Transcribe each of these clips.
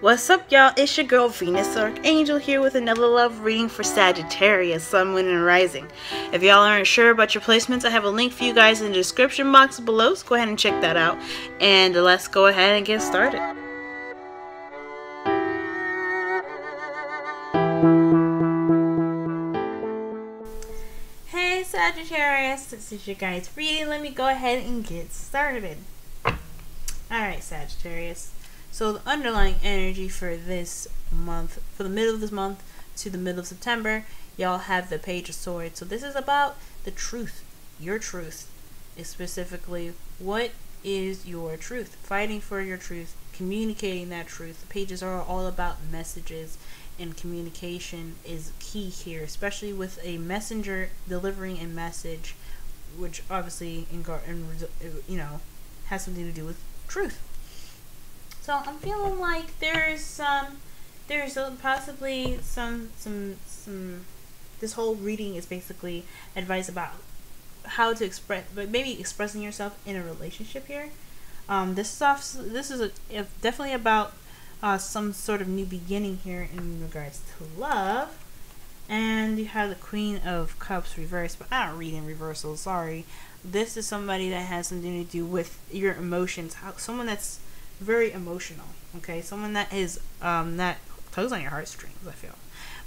What's up, y'all? It's your girl Venus Archangel here with another love reading for Sagittarius, Sun, Moon, and Rising. If y'all aren't sure about your placements, I have a link for you guys in the description box below, so go ahead and check that out. And let's go ahead and get started. Hey Sagittarius, this is your guys' reading. Let me go ahead and get started. Alright, Sagittarius. So the underlying energy for this month, for the middle of this month to the middle of September, y'all have the Page of Swords. So this is about the truth. Your truth is specifically, what is your truth? Fighting for your truth, communicating that truth. The pages are all about messages, and communication is key here, especially with a messenger delivering a message, which obviously has something to do with truth. So I'm feeling like there's possibly some this whole reading is basically advice about how to express, but maybe expressing yourself in a relationship here. This is definitely about some sort of new beginning here in regards to love. And you have the Queen of Cups reversed, but I don't read in reversal, sorry. This is somebody that has something to do with your emotions, someone that's very emotional, okay? Someone that is that tugs on your heartstrings, I feel.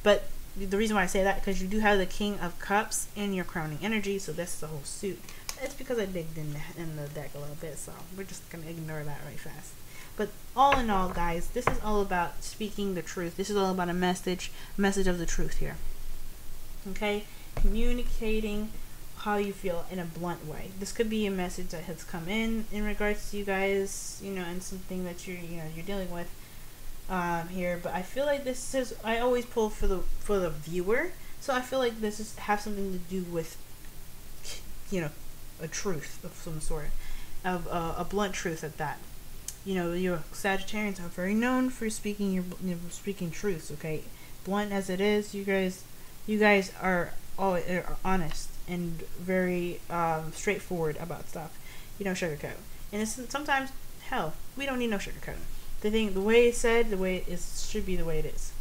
But the reason why I say that, because you do have the King of Cups in your crowning energy, so that's the whole suit. It's because I digged in the deck a little bit, so we're just gonna ignore that right fast. But all in all, guys, this is all about speaking the truth. This is all about a message of the truth here, okay? Communicating how you feel in a blunt way. This could be a message that has come in regards to you guys, and something that you're dealing with here. But I feel like this is, I always pull for the viewer, so I feel like this have something to do with a truth of some sort, of a blunt truth at that. Your Sagittarians are very known for speaking speaking truths. Okay, blunt as it is, you guys are all honest and very straightforward about stuff. You don't sugarcoat. And it's sometimes, hell, we don't need no sugarcoat. The way it's said, the way it is, should be the way it is.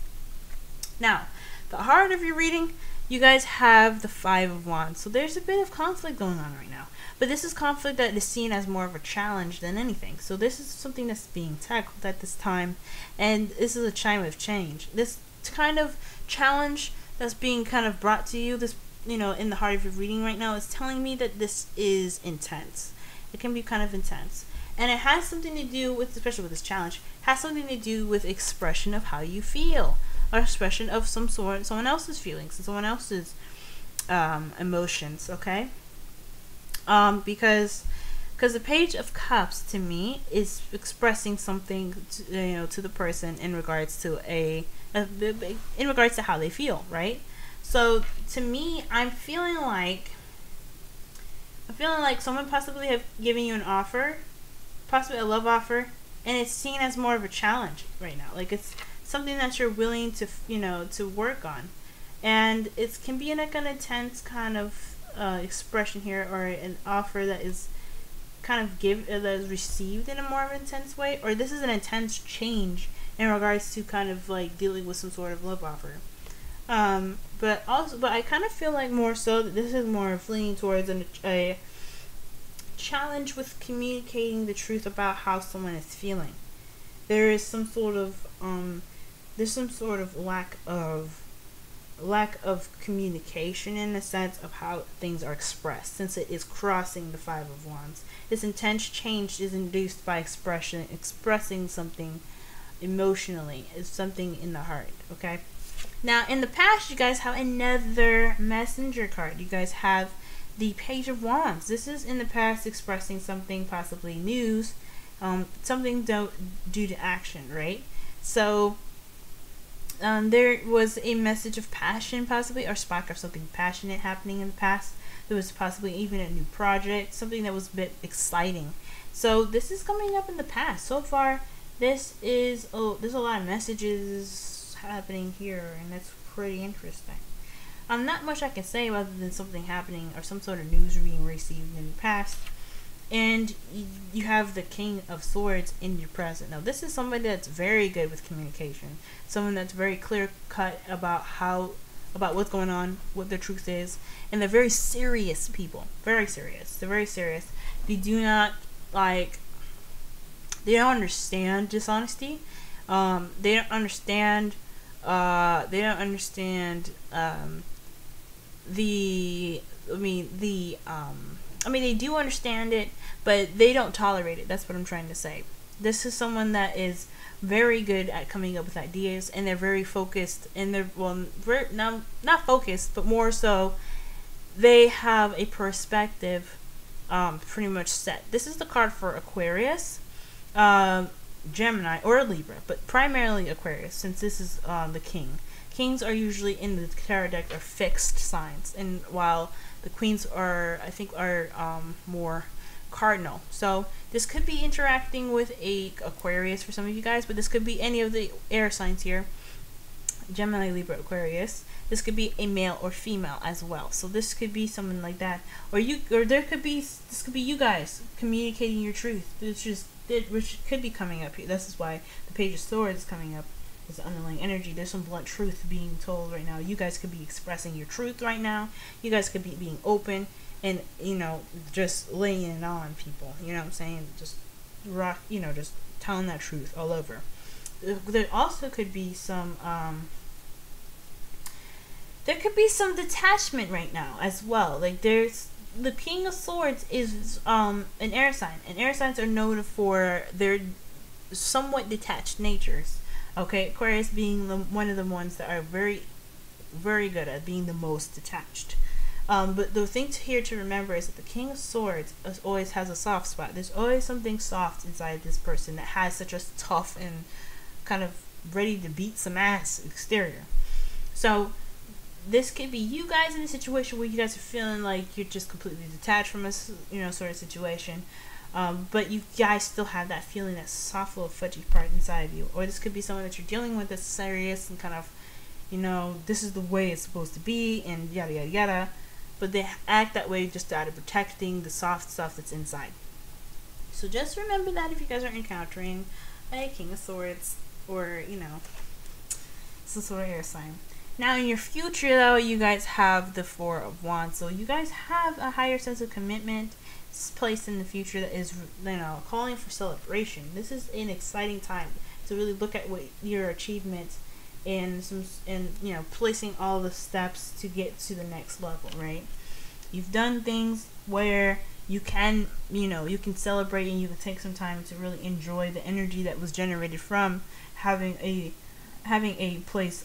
Now, the heart of your reading, you guys have the Five of Wands. So there's a bit of conflict going on right now. But this is conflict that is seen as more of a challenge than anything. So this is something that's being tackled at this time. And this is a time of change. This kind of challenge that's being kind of brought to you, this in the heart of your reading right now, is telling me that this is intense. It can be kind of intense. And it has something to do with, especially with this challenge, has something to do with expression of how you feel. Or expression of someone else's feelings and someone else's emotions, okay? Because the Page of Cups to me is expressing something to the person in regards to how they feel, right? So to me, I'm feeling like someone possibly have given you an offer, possibly a love offer, and it's seen as more of a challenge right now. Like it's something that you're willing to to work on, and it can be like an intense kind of expression here, or an offer that is kind of that is received in a more intense way, or this is an intense change in regards to kind of like dealing with some sort of love offer. But I kind of feel like more so that this is more of leaning towards a challenge with communicating the truth about how someone is feeling. There is some sort of lack of communication in the sense of how things are expressed, since it is crossing the Five of Wands. This intense change is induced by expressing something emotionally, is something in the heart, okay? Now, in the past, you guys have another messenger card. You guys have the Page of Wands. This is in the past expressing something, possibly news, something due to action, right? So there was a message of passion, possibly, or spark of something passionate happening in the past. There was possibly even a new project, something that was a bit exciting. So this is coming up in the past. So far, there's a lot of messages happening here, and that's pretty interesting. Not much I can say other than something happening or some sort of news being received in the past. And you have the King of Swords in your present. Now, this is somebody that's very good with communication. Someone that's very clear cut about what's going on, what the truth is, and they're very serious people. Very serious. They're very serious. They do not like. They don't understand dishonesty. They don't understand. They don't understand. They do understand it, but they don't tolerate it. That's what I'm trying to say. This is someone that is very good at coming up with ideas, and they're very focused, and they're, not focused, but more so, they have a perspective pretty much set. This is the card for Aquarius, Gemini, or Libra, but primarily Aquarius, since this is the king. Kings are usually in the tarot deck are fixed signs, and while the queens are, I think, are more cardinal. So this could be interacting with a Aquarius for some of you guys, but this could be any of the air signs here. Gemini, Libra, Aquarius. This could be a male or female as well. So this could be someone like that, this could be you guys communicating your truth, which could be coming up here. This is why the Page of Swords is coming up. Is the underlying energy. There's some blunt truth being told right now. You guys could be expressing your truth right now. You guys could be being open and, just laying it on people. You know what I'm saying? Just rock, just telling that truth all over. There also could be some, there could be some detachment right now as well. Like, there's, the King of Swords is an air sign. And air signs are known for their somewhat detached natures. Okay, Aquarius being one of the ones that are very, very good at being the most detached. But the thing here to remember is that the King of Swords always has a soft spot. There's always something soft inside this person that has such a tough and kind of ready to beat some ass exterior. So this could be you guys in a situation where you guys are feeling like you're just completely detached from a sort of situation. But you guys still have that feeling, that soft little fudgy part inside of you. Or this could be someone that you're dealing with that's serious and kind of, this is the way it's supposed to be and yada yada yada. But they act that way just out of protecting the soft stuff that's inside. So just remember that if you guys are encountering a King of Swords or, some sort of air sign. Now in your future though, you guys have the Four of Wands. So you guys have a higher sense of commitment place in the future that is, calling for celebration. This is an exciting time to really look at what your achievements and placing all the steps to get to the next level, right? You've done things where you can celebrate, and you can take some time to really enjoy the energy that was generated from having a place having a place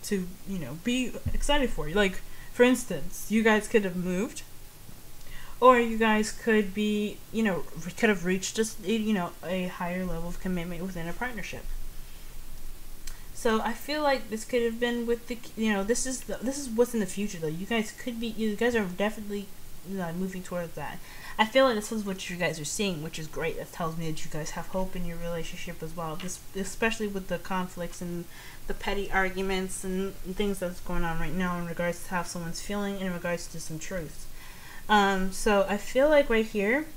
to be excited for. Like, for instance, you guys could have moved, or you guys could be, could have reached just, a higher level of commitment within a partnership. So I feel like this could have been with the, this is what's in the future though. You guys are definitely moving towards that. I feel like this is what you guys are seeing, which is great. That tells me that you guys have hope in your relationship as well. This, especially with the conflicts and the petty arguments and things that's going on right now in regards to how someone's feeling in regards to some truth. So I feel like right here,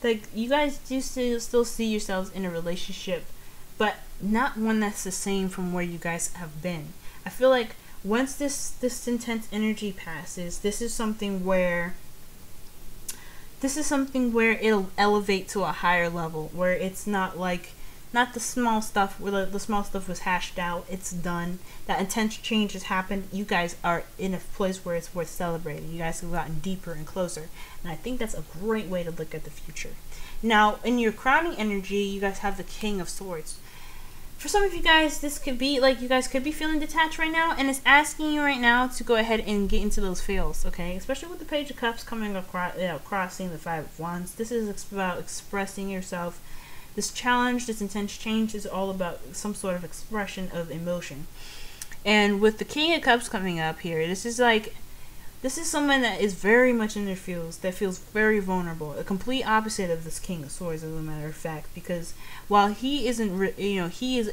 like, you guys do still see yourselves in a relationship, but not one that's the same from where you guys have been. I feel like once this intense energy passes, this is something where it'll elevate to a higher level, where it's not the small stuff, where the small stuff was hashed out, it's done, that intense change has happened. You guys are in a place where it's worth celebrating. You guys have gotten deeper and closer, and I think that's a great way to look at the future. Now, in your crowning energy, you guys have the King of Swords. For some of you guys, this could be like you guys could be feeling detached right now, and it's asking you right now to go ahead and get into those feels, okay? Especially with the Page of Cups coming across, crossing the Five of Wands. This is about expressing yourself. This challenge, this intense change is all about some sort of expression of emotion. And with the King of Cups coming up here, this is someone that is very much in their feels, that feels very vulnerable. A complete opposite of this King of Swords, as a matter of fact, because while he isn't, he is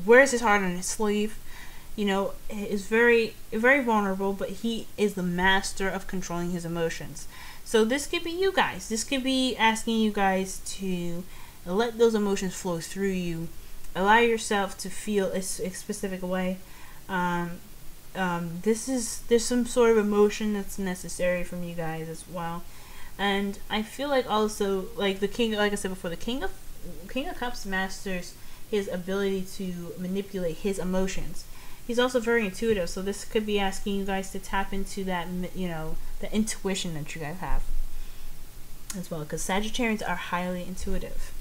wears his heart on his sleeve. you know, is very, very vulnerable, but he is the master of controlling his emotions. So this could be you guys. This could be asking you guys to let those emotions flow through you. Allow yourself to feel a specific way. There's some sort of emotion that's necessary from you guys as well. And I feel like also, like the king, like I said before, the King of Cups masters his ability to manipulate his emotions. He's also very intuitive, so this could be asking you guys to tap into that, you know, the intuition that you guys have as well, because Sagittarians are highly intuitive.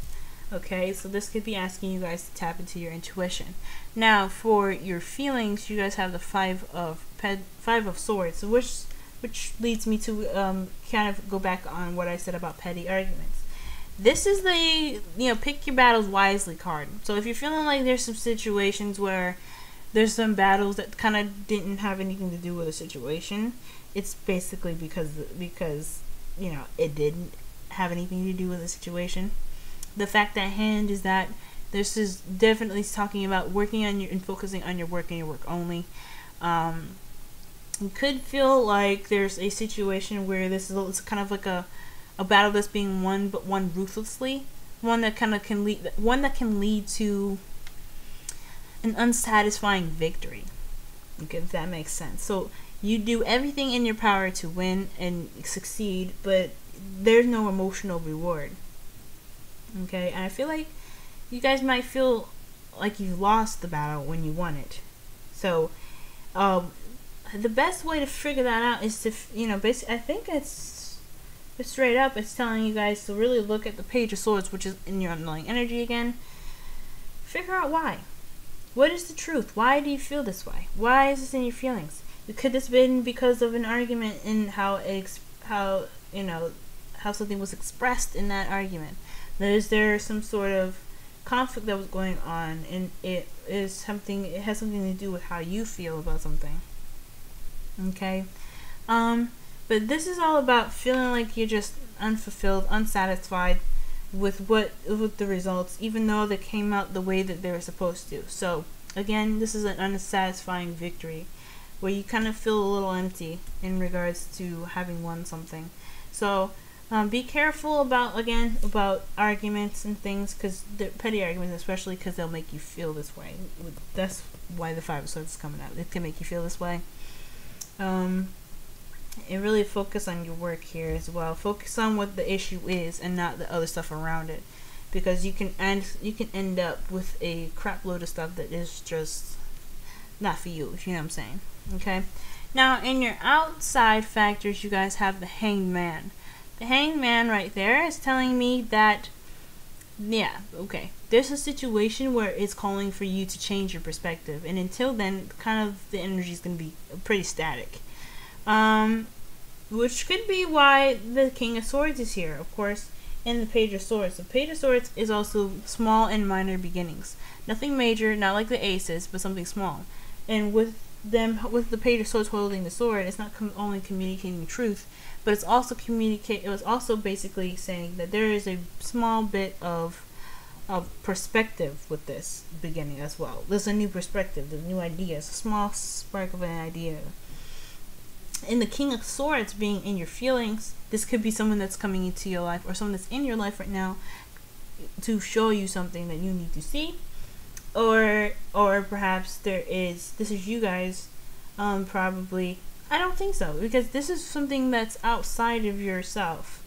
Okay, so this could be asking you guys to tap into your intuition. Now, for your feelings, you guys have the Five of Swords, which leads me to kind of go back on what I said about petty arguments. This is the, you know, pick your battles wisely card. So if you're feeling like there's some situations where there's some battles that kind of didn't have anything to do with the situation, it's basically because you know, it didn't have anything to do with the situation. The fact at hand is that this is definitely talking about working on your and focusing on your work and your work only. You could feel like there's a situation where it's kind of like a battle that's being won, but won ruthlessly. One that can lead to an unsatisfying victory. Okay, if that makes sense. So you do everything in your power to win and succeed, but there's no emotional reward. Okay, and I feel like you guys might feel like you lost the battle when you won it. So, the best way to figure that out is to, you know, basically, I think it's straight up. It's telling you guys to really look at the Page of Swords, which is in your underlying energy again. Figure out why. What is the truth? Why do you feel this way? Why is this in your feelings? Could this been because of an argument in how something was expressed in that argument? Is there some sort of conflict that was going on, and it has something to do with how you feel about something? Okay, but this is all about feeling like you're just unfulfilled, unsatisfied with the results, even though they came out the way that they were supposed to. So again, this is an unsatisfying victory where you kind of feel a little empty in regards to having won something. So be careful about arguments and things, because they're petty arguments, especially because they'll make you feel this way. That's why the Five of Swords is coming out. It can make you feel this way. And really focus on your work here as well. Focus on what the issue is and not the other stuff around it, because you can end up with a crap load of stuff that is just not for you, if you know what I'm saying. Okay, now in your outside factors, you guys have the Hanged Man. The Hanged Man right there is telling me that, yeah, okay, there's a situation where it's calling for you to change your perspective, and until then, kind of the energy is going to be pretty static. Which could be why the King of Swords is here, of course, and the Page of Swords. The Page of Swords is also small and minor beginnings. Nothing major, not like the aces, but something small. And with the Page of Swords holding the sword, it's not only communicating truth, but it's also it was also basically saying that there is a small bit of perspective with this beginning as well. There's a new perspective, there's new ideas, a small spark of an idea. In the King of Swords being in your feelings, this could be someone that's coming into your life, or someone that's in your life right now to show you something that you need to see, or perhaps this is you guys. Probably, I don't think so, because this is something that's outside of yourself.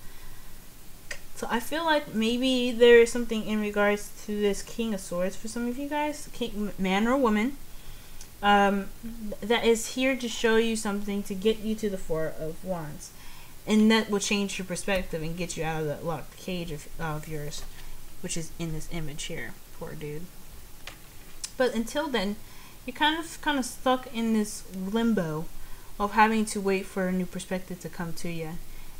So I feel like maybe there is something in regards to this King of Swords for some of you guys, man or woman, that is here to show you something, to get you to the Four of Wands, and that will change your perspective and get you out of that locked cage of yours, which is in this image here. Poor dude. But until then, you're kind of stuck in this limbo of having to wait for a new perspective to come to you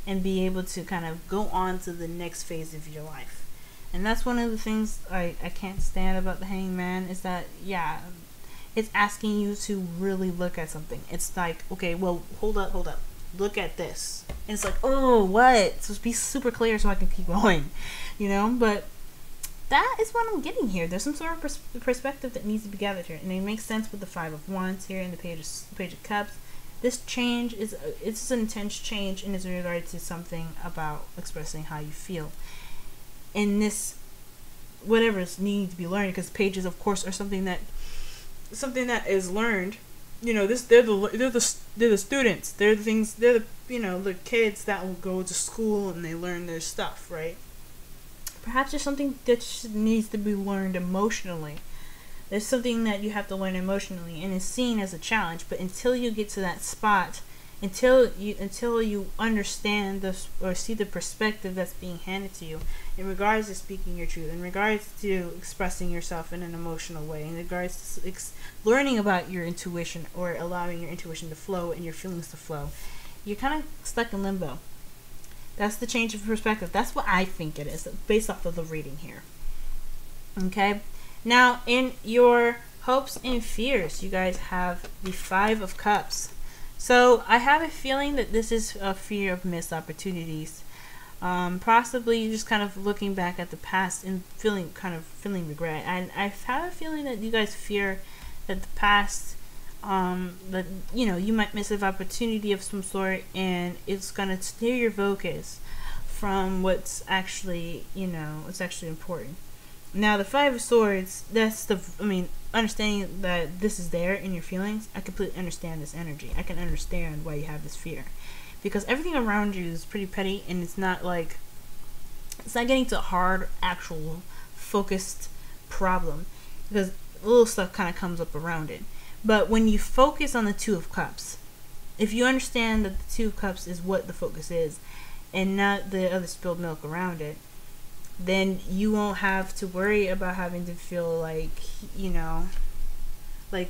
and be able to kind of go on to the next phase of your life. And that's one of the things I can't stand about the Hanged Man, is that, yeah, it's asking you to really look at something. It's like, okay, well, hold up, look at this. And it's like, oh, what? So be super clear so I can keep going, you know? But that is what I'm getting here. There's some sort of perspective that needs to be gathered here, and it makes sense with the Five of Wands here and the Page of Cups. This change it's an intense change, and is in regard to something about expressing how you feel. And this, whatever is needing to be learned, because pages, of course, are something that is learned. You know, they're the students. They're the things. They're the kids that will go to school and they learn their stuff, right? Perhaps there's something that needs to be learned emotionally. There's something that you have to learn emotionally, and it's seen as a challenge. But until you get to that spot, until you understand this or see the perspective that's being handed to you, in regards to speaking your truth, in regards to expressing yourself in an emotional way, in regards to learning about your intuition or allowing your intuition to flow and your feelings to flow, you're kind of stuck in limbo. That's the change of perspective. That's what I think it is, based off of the reading here. Okay? Now, in your hopes and fears, you guys have the Five of Cups. So, I have a feeling that this is a fear of missed opportunities. Possibly just kind of looking back at the past and feeling regret. And I have a feeling that you guys fear that the past, that you might miss an opportunity of some sort, and it's gonna steer your focus from what's actually important. Now, the Five of Swords, understanding that this is there in your feelings, I completely understand this energy. I can understand why you have this fear. Because everything around you is pretty petty, and it's not getting to a hard, actual, focused problem. Because little stuff kind of comes up around it. But when you focus on the Two of Cups, if you understand that the Two of Cups is what the focus is, and not the other spilled milk around it, then you won't have to worry about having to feel like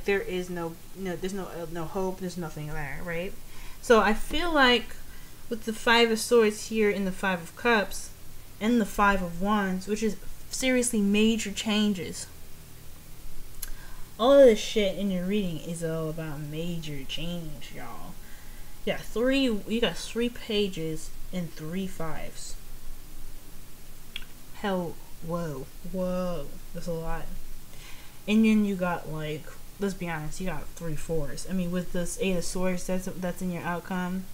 there is there's no hope, there's nothing there, right? So I feel like with the Five of Swords here and the Five of Cups and the Five of Wands, which is seriously major changes, all of this shit in your reading is all about major change, y'all. You got 3 pages and 3 fives. Hell, whoa, that's a lot. And then you got, let's be honest, you got 3 fours. I mean, with this Eight of Swords, that's in your outcome.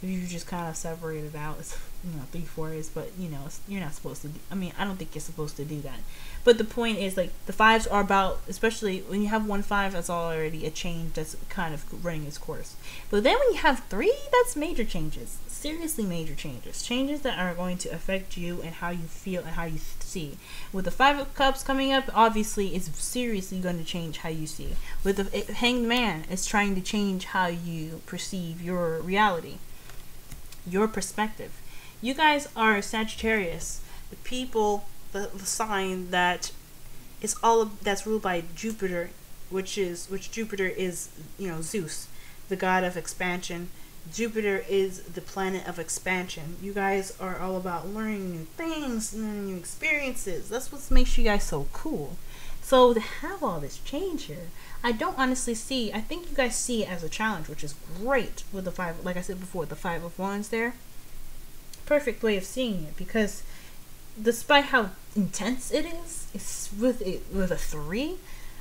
If you just kind of separate it out, it's 3 fours. But you're not supposed to. I don't think you're supposed to do that. But the point is, the fives are about, especially when you have 1 5, that's already a change that's kind of running its course. But then when you have 3, that's major changes. Seriously major changes. Changes that are going to affect you and how you feel and how you see. With the Five of Cups coming up, obviously it's seriously going to change how you see. With the Hanged Man, it's trying to change how you perceive your reality, your perspective. You guys are Sagittarius, the people, the sign that is that's ruled by Jupiter, which Jupiter is, Zeus, the god of expansion. Jupiter is the planet of expansion. You guys are all about learning new things, learning new experiences. That's what makes you guys so cool. So to have all this change here, I don't honestly see, I think you guys see it as a challenge, which is great with the Five, like I said before, the Five of Wands there. Perfect way of seeing it, because despite how intense it is, it's with a 3,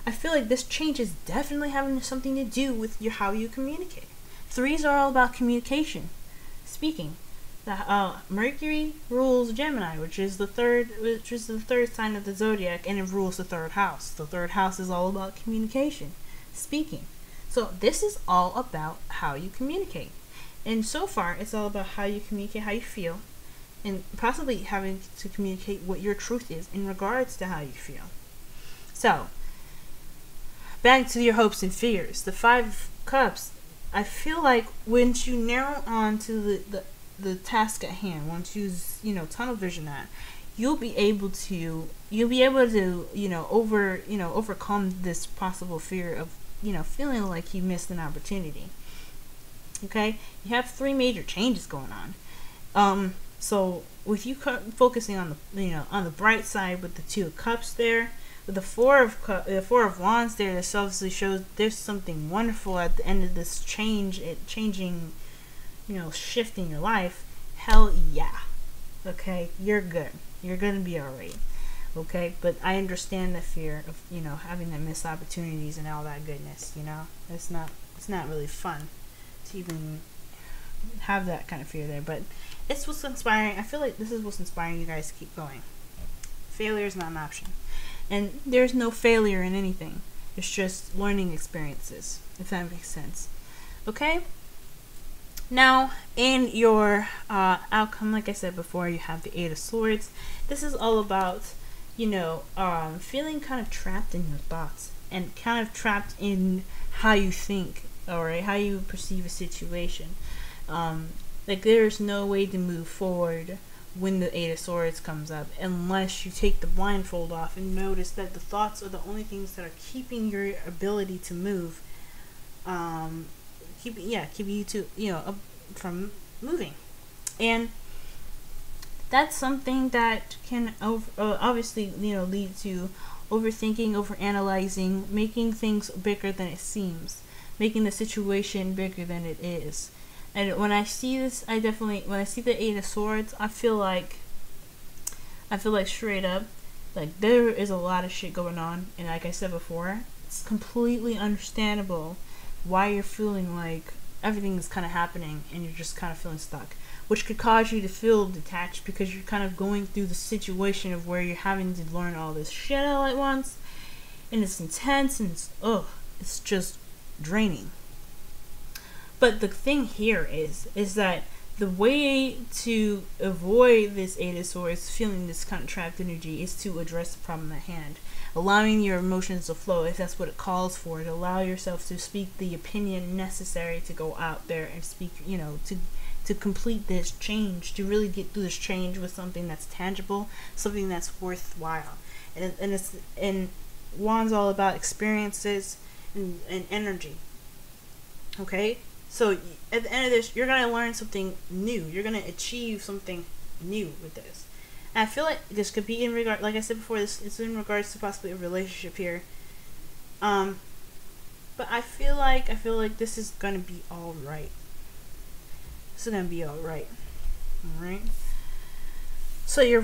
I feel like this change is definitely having something to do with how you communicate. 3s are all about communication, speaking. Mercury rules Gemini, which is the third sign of the zodiac, and it rules the 3rd house. The 3rd house is all about communication, speaking. So this is all about how you communicate. And so far, it's all about how you communicate, how you feel, and possibly having to communicate what your truth is in regards to how you feel. So, back to your hopes and fears. The Five of Cups, I feel like once you narrow on to the task at hand, once you tunnel vision that, you'll be able to overcome this possible fear of feeling like you missed an opportunity. Okay, you have 3 major changes going on. So with you focusing on the bright side with the Two of Cups there, with the Four of Wands there, this obviously shows there's something wonderful at the end of this changing, shift in your life. Hell yeah. Okay, you're good. You're gonna be alright. Okay, but I understand the fear of, you know, having the missed opportunities and all that goodness, you know. It's not really fun to even have that kind of fear there, but it's what's inspiring. I feel like this is what's inspiring you guys to keep going. Failure is not an option. And there's no failure in anything. It's just learning experiences, if that makes sense. Okay? Now, in your outcome, like I said before, you have the Eight of Swords. This is all about, you know, feeling kind of trapped in your thoughts and kind of trapped in how you think, or how you perceive a situation. Like, there's no way to move forward when the Eight of Swords comes up unless you take the blindfold off and notice that the thoughts are the only things that are keeping your ability to move, keeping you to, you know, from moving. And that's something that can obviously, you know, lead to overthinking, overanalyzing, making things bigger than it seems, making the situation bigger than it is. And when I see this, when I see the Eight of Swords, I feel like straight up, like, there is a lot of shit going on. And like I said before, it's completely understandable why you're feeling like everything is kind of happening and you're just kind of feeling stuck, which could cause you to feel detached because you're kind of going through the situation of where you're having to learn all this shit all at once, and it's intense, and it's just draining. But the thing here is that the way to avoid this Eight of Swords, feeling this kind of trapped energy, is to address the problem at hand. Allowing your emotions to flow, if that's what it calls for, to allow yourself to speak the opinion necessary to go out there and speak, you know, to complete this change, to really get through this change with something that's tangible, something that's worthwhile. And Wand's all about experiences and energy. Okay? So at the end of this, you're going to learn something new. You're going to achieve something new with this. And I feel like this could be in regard, like I said before, this is in regards to possibly a relationship here. But I feel like this is going to be all right. This is going to be all right. All right. So your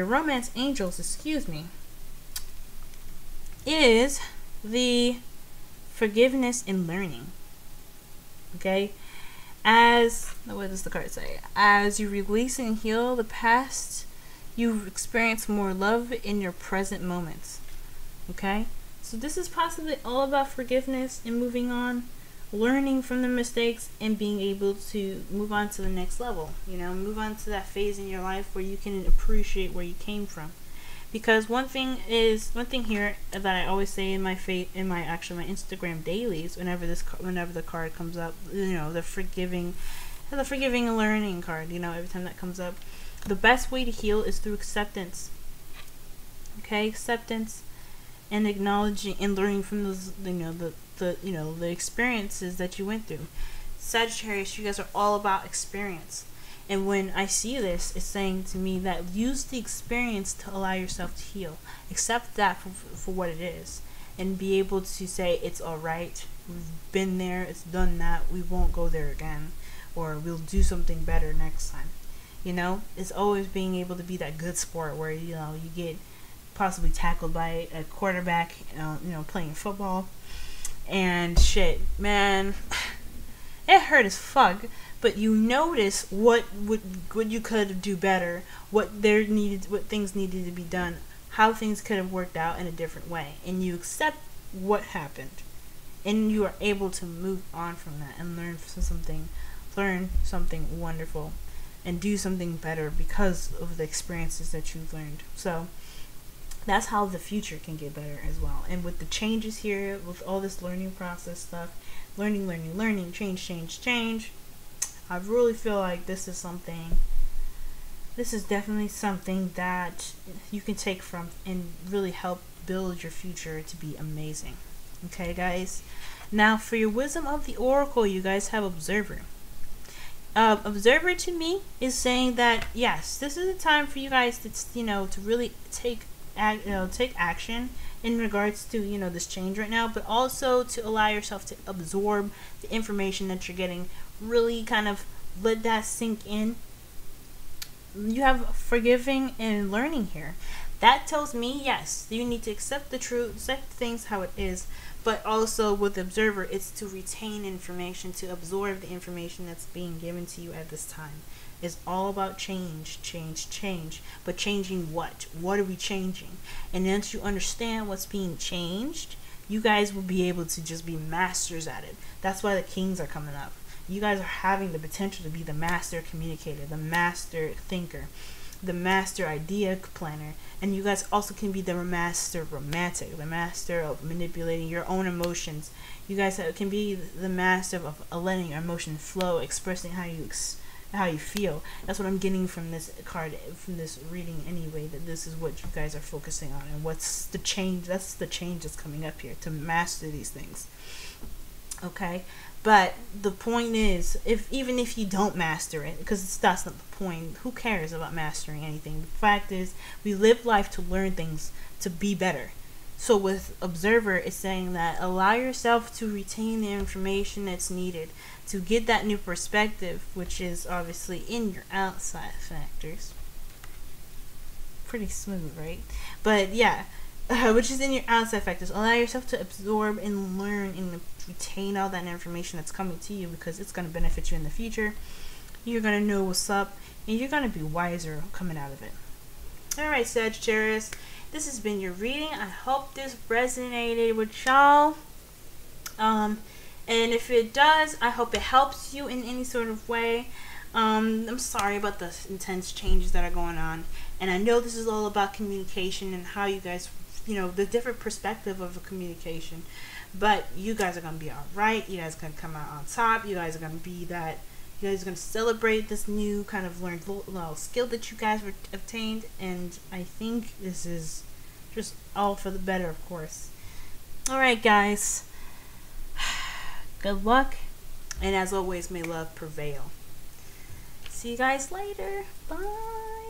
romance angels, is the forgiveness and learning. Okay? What does the card say? As you release and heal the past, you experience more love in your present moments. Okay? So this is possibly all about forgiveness and moving on, learning from the mistakes, and being able to move on to the next level. You know, move on to that phase in your life where you can appreciate where you came from. Because one thing here that I always say in my Instagram dailies, whenever the card comes up, you know, the forgiving and learning card, you know, every time that comes up, the best way to heal is through acceptance. Okay, acceptance and acknowledging and learning from those, you know, the experiences that you went through. Sagittarius, you guys are all about experience. And when I see this, it's saying to me that use the experience to allow yourself to heal. Accept that for what it is. And be able to say, it's alright. We've been there. It's done that. We won't go there again. Or we'll do something better next time. You know? It's always being able to be that good sport where, you know, you get possibly tackled by a quarterback, you know, playing football. And shit, man. It hurt as fuck. But you notice what you could do better, what things needed to be done, how things could have worked out in a different way, and you accept what happened, and you are able to move on from that and learn something wonderful, and do something better because of the experiences that you've learned. So that's how the future can get better as well. And with the changes here, with all this learning process stuff, learning, change. I really feel like this is definitely something that you can take from and really help build your future to be amazing. Okay, guys? Now, for your wisdom of the oracle, you guys have Observer. Observer to me is saying that, yes, this is a time for you guys to, you know, to really take action in regards to, you know, this change right now, but also to allow yourself to absorb the information that you're getting. Really kind of let that sink in you have forgiving and learning here. That tells me, yes, you need to accept the truth, accept things how it is, but also with the observer, it's to retain information, to absorb the information that's being given to you at this time. It's all about change, change, change. But changing what? What are we changing? And once you understand what's being changed, you guys will be able to just be masters at it. That's why the kings are coming up. You guys are having the potential to be the master communicator, the master thinker, the master idea planner, and you guys also can be the master romantic, the master of manipulating your own emotions. You guys can be the master of letting your emotions flow, expressing how you feel. That's what I'm getting from this card, from this reading anyway, that this is what you guys are focusing on, and what's the change. That's the change that's coming up here, to master these things. Okay, but the point is, even if you don't master it, because that's not the point, who cares about mastering anything? The fact is, we live life to learn things, to be better. So with observer, it's saying that allow yourself to retain the information that's needed to get that new perspective, which is obviously in your outside factors. Pretty smooth, right? But yeah, which is in your outside factors. Allow yourself to absorb and learn and retain all that information that's coming to you, because it's going to benefit you in the future. You're going to know what's up, and you're going to be wiser coming out of it. Alright, Sagittarius, this has been your reading. I hope this resonated with y'all. And if it does, I hope it helps you in any sort of way. I'm sorry about the intense changes that are going on. And I know this is all about communication and how you guys, the different perspective of a communication. But you guys are going to be alright. You guys are going to come out on top. You guys are going to be that. You guys are going to celebrate this new kind of learned skill that you guys obtained. And I think this is just all for the better, of course. Alright, guys. Good luck. And as always, may love prevail. See you guys later. Bye.